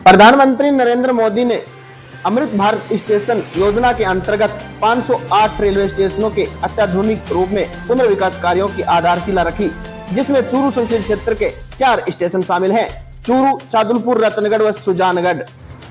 प्रधानमंत्री नरेंद्र मोदी ने अमृत भारत स्टेशन योजना के अंतर्गत 508 रेलवे स्टेशनों के अत्याधुनिक रूप में पुनर्विकास कार्यों की आधारशिला रखी, जिसमें चूरू संसदीय क्षेत्र के 4 स्टेशन शामिल हैं: चूरू, सादुलपुर, रतनगढ़ व सुजानगढ़।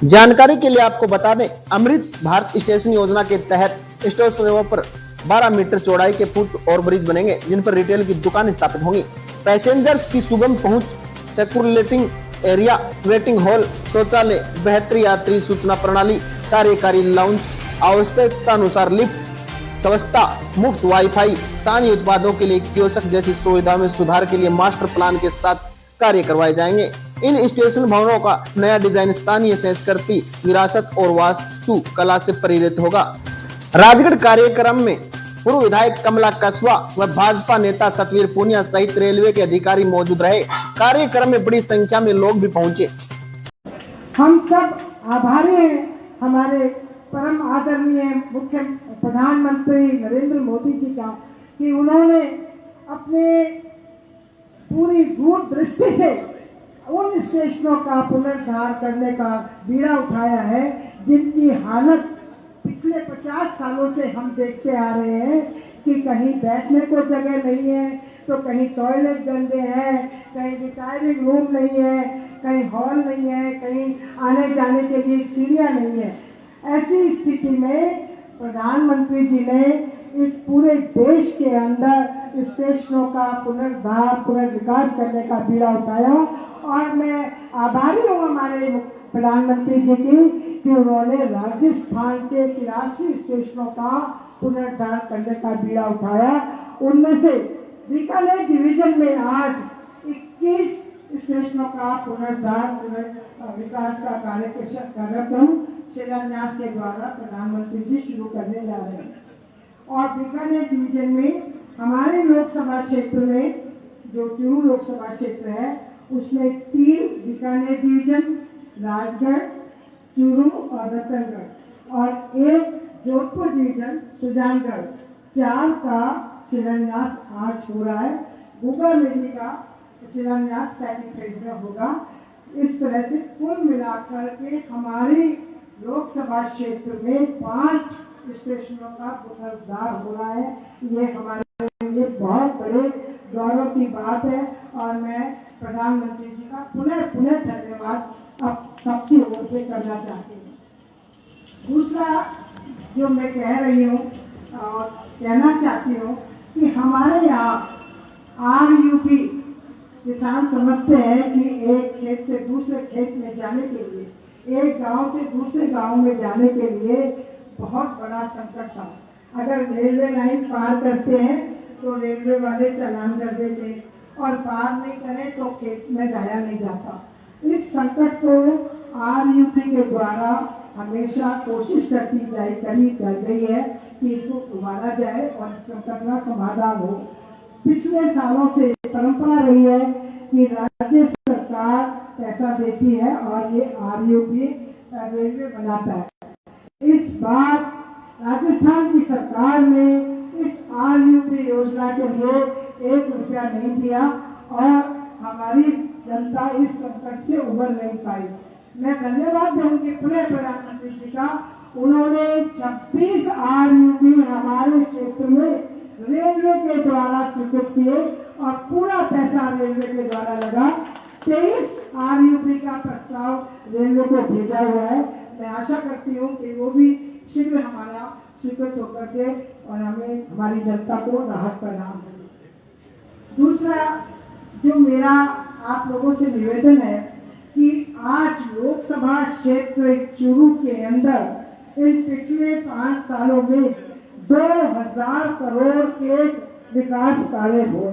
जानकारी के लिए आपको बता दें, अमृत भारत स्टेशन योजना के तहत स्टेशनों पर 12 मीटर चौड़ाई के फुट और ब्रिज बनेंगे, जिन पर रिटेल की दुकान स्थापित होंगी। पैसेंजर्स की सुगम पहुंच, सेक्यूरिटी एरिया, वेटिंग हॉल, शौचालय, बेहतर यात्री सूचना प्रणाली, कार्यकारी लाउंज, आवश्यकता अनुसार लिफ्ट, स्वच्छता, मुफ्त वाईफाई, स्थानीय उत्पादों के लिए कियोस्क जैसी सुविधाओं में सुधार के लिए मास्टर प्लान के साथ कार्य करवाए जाएंगे। इन स्टेशन भवनों का नया डिजाइन स्थानीय संस्कृति, विरासत और वास्तु कला से प्रेरित होगा। राजगढ़ कार्यक्रम में पूर्व विधायक कमला कसवा व भाजपा नेता सतवीर पुनिया सहित रेलवे के अधिकारी मौजूद रहे। कार्यक्रम में बड़ी संख्या में लोग भी पहुंचे। हम सब आभारी हैं हमारे परम आदरणीय मुख्य प्रधानमंत्री नरेंद्र मोदी जी का, कि उन्होंने अपने पूरी दूरदृष्टि से उन स्टेशनों का पुनरुद्धार करने का बीड़ा उठाया है, जिनकी हालत पिछले 50 सालों से हम देखते आ रहे हैं कि कहीं बैठने को जगह नहीं है, तो कहीं टॉयलेट गंदे हैं, कहीं रिटायरिंग रूम नहीं है, कहीं हॉल नहीं है, कहीं आने जाने के लिए सीढ़ियां नहीं है। ऐसी स्थिति में प्रधानमंत्री जी ने इस पूरे देश के अंदर स्टेशनों का पुनरुद्धार, पुनर्विकास करने का बीड़ा उठाया, और मैं आभारी हूँ हमारे प्रधानमंत्री जी की कि उन्होंने राजस्थान के 83 स्टेशनों का पुनरुद्धार करने का बीड़ा उठाया। उनमें से बीकानेर डिवीजन में आज 21 स्टेशनों का पुनरुद्धार विकास का कार्यक्रम शिलान्यास के द्वारा प्रधानमंत्री जी शुरू करने जा रहे हैं। और बीकानेर डिवीजन में हमारे लोकसभा क्षेत्र में, जो चूरू लोकसभा क्षेत्र है, उसमें 3 बीकानेर डिवीजन, राजगढ़, चूरू और रतनगढ़, और 1 जोधपुर डिवीजन, सुजानगढ़, 4 का शिलान्यास आज हो रहा है। गुगा मेली का शिलान्यास सेकंड फेज में होगा। इस तरह से कुल मिलाकर के हमारी लोकसभा क्षेत्र में 5 स्टेशनों का पुनरुद्धार हो रहा है। ये हमारे लिए बहुत बड़े गौरव की बात है, और मैं प्रधानमंत्री जी का पुनः धन्यवाद अब सबकी ओर से करना चाहती हूँ। दूसरा जो मैं कह रही हूँ और कहना चाहती हूँ कि हमारे यहाँ RUP किसान समझते हैं कि एक खेत से दूसरे खेत में जाने के लिए, एक गांव से दूसरे गांव में जाने के लिए बहुत बड़ा संकट था। अगर रेलवे लाइन पार करते हैं तो रेलवे वाले चालान कर देते, और पार नहीं करें तो खेत में जाया नहीं जाता। इस संकट को RUP के द्वारा हमेशा कोशिश करी गई है कि इसको उबारा जाए और इस संकट का समाधान हो। पिछले सालों से परंपरा रही है कि राज्य सरकार पैसा देती है और ये RUP रेलवे बनाता है। इस बार राजस्थान की सरकार ने इस RUP योजना के लिए 1 रुपया नहीं दिया, और हमारी जनता इस संकट से उबर नहीं पाई। मैं धन्यवाद दूंगी पूरे प्रधानमंत्री जी का। उन्होंने 26 RUP हमारे क्षेत्र में रेलवे के द्वारा स्वीकृत किए, और पूरा पैसा रेलवे के द्वारा लगा। 23 RUP का प्रस्ताव रेलवे को भेजा हुआ है। मैं आशा करती हूँ कि वो भी शीघ्र हमारा स्वीकृत होकर के और हमें, हमारी जनता को राहत प्रदान करें। दूसरा जो मेरा आप लोगों से निवेदन है कि आज लोकसभा क्षेत्र चूरू के अंदर इन पिछले 5 सालों में 2000 करोड़ के विकास कार्य हुए।